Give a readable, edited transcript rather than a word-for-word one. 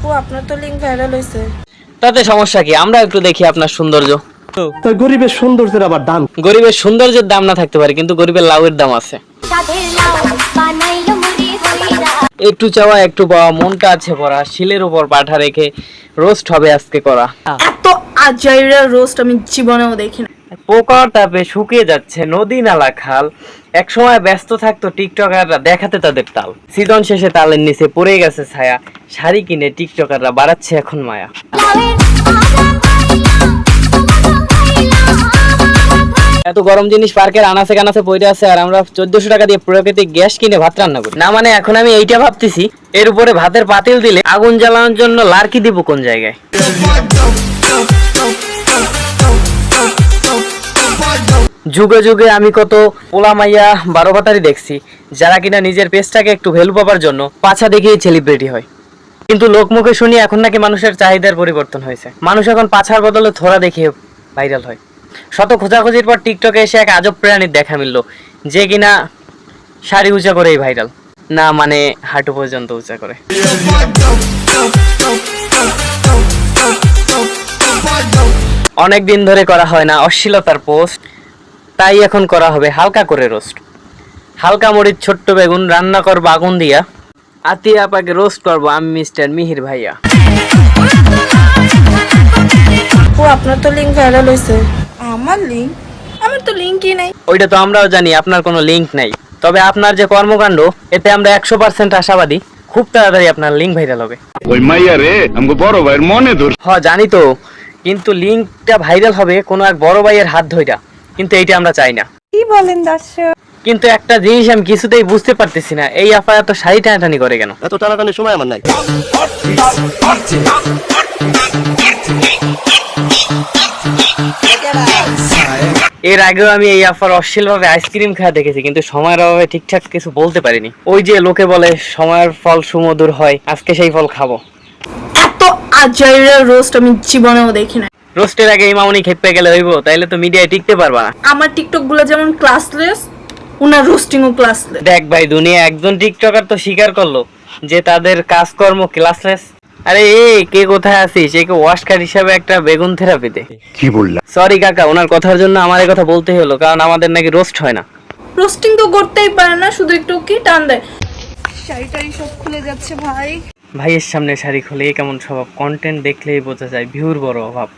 আপু আপনার তো লিংক ভাইরাল হইছে। তাতে সমস্যা কি? আমরা একটু দেখি আপনার সৌন্দর্য। তো গরিবের সৌন্দর্যের আবার দাম। গরিবের সৌন্দর্যের দাম না থাকতে পারে, কিন্তু গরিবের লাউয়ের দাম আছে। একটু চাওয়া একটু পাওয়া, মনটা আছে পড়া, শিলের উপর পাঠা রেখে রোস্ট হবে আজকে করা। এত আজাইরা রোস্ট আমি জীবনেও দেখি না। পোকার তাপে শুকিয়ে যাচ্ছে নদী নালা খাল। এক সময় ব্যস্ত থাকতো টিকটকাররা দেখাতে তাদের তাল। সিজন শেষে তালের নিচে পড়ে গেছে ছায়া। শাড়ি কিনে টিকটকাররা বাড়াচ্ছে এখন মায়া। এত গরম জিনিস পার্কের আনাচে কানাচে পড়ে আছে, আর আমরা 1400 টাকা দিয়ে প্রাকৃতিক গ্যাস কিনে ভাত রান্না করি। না মানে এখন আমি এইটা ভাবতেছি, এর উপরে ভাতের পাতিল দিলে আগুন জ্বালানোর জন্য লার্কি দিব কোন জায়গায়। যুগে যুগে আমি কত পোলা মাইয়া 12 বাতারি দেখছি, যারা কিনা নিজের পেজটাকে একটু ভ্যালু পাবার জন্য পাছা দেখিয়ে সেলিব্রিটি হয়। কিন্তু লোকমুখে শুনি এখন নাকি মানুষের চাহিদার পরিবর্তন হয়েছে। মানুষ এখন পাছার বদলে থোড়া দেখিয়ে ভাইরাল হয়। শত খোঁজাখুঁজির পর টিকটকে এসে এক আজব প্রাণীর দেখা মিলল, যে কিনা শাড়ি উঁচা করেই ভাইরাল। না মানে হাঁটু পর্যন্ত উঁচা করে। অনেক দিন ধরে করা হয় না অশ্লীলতার পোস্ট, তাই এখন করা হবে হালকা করে রোস্ট। হালকা মরিচ ছোট্ট বেগুন রান্না করবো আগুন দিয়া, আতিয়া আপাকে রোস্ট করবো আমি মিস্টার মিহির ভাইয়া। আপু আপনার তো লিংক ভাইরাল হইছে। আমার লিংক? আমার তো লিংকই নাই। ওইটা তো আমরাও জানি আপনার কোনো লিংক নাই, তবে আপনার যে কর্মকাণ্ড এতে আমরা 100% আশাবাদী খুব তাড়াতাড়ি আপনার লিংক ভাইরাল হবে। ওই মাইয়া রে আমগো বড় ভাইয়ের মনে ধর। জানি তো, কিন্তু লিংকটা ভাইরাল হবে কোনো এক বড় ভাইয়ের হাত ধইরা, কিন্তু এইটা আমরা চাই না। কি বলেন দর্শক? কিন্তু একটা জিনিস আমি কিছুতেই বুঝতে পারতেছি না, এই আফা এত শাড়ি টানাটানি করে কেন? এত টানাটানির সময় আমার নাই। এর আগেও আমি এই আফার অশ্লীলভাবে আইসক্রিম খাওয়া দেখেছি, কিন্তু সময়ের অভাবে ঠিকঠাক কিছু বলতে পারিনি। ওই যে লোকে বলে সময়ের ফল সুমধুর হয়, আজকে সেই ফল খাবো। এত আজাইরা রোস্ট আমি জীবনেও দেখি না। রোস্টের আগে এই মামুনি খেপে গেলে হইব? তাইলে তো মিডিয়ায় টিকতে পারবা না। আমার টিকটক গুলো যেমন ক্লাসলেস, উনার রোস্টিংও ক্লাসলেস। দেখ ভাই, দুনিয়া একজন টিকটকার তো স্বীকার করলো যে তাদের কাজকর্ম ক্লাসলেস। আরে এই কে কোথায় আছিস? একে ওয়াশকার হিসাবে একটা বেগুন থেরাপিতে। কি বললা? সরি কাকা, ওনার কথার জন্য আমার এই কথা বলতেই হলো, কারণ আমাদের নাকি রোস্ট হয় না। রোস্টিং তো করতেই পারে না, শুধু একটু কি টান দেয়। শাড়িটাই সব খুলে যাচ্ছে ভাই। ভাইয়ের সামনে শাড়ি খুলে কেমন স্বভাব? কন্টেন্ট দেখলেই বোঝা যায় ভিউর বড় অভাব।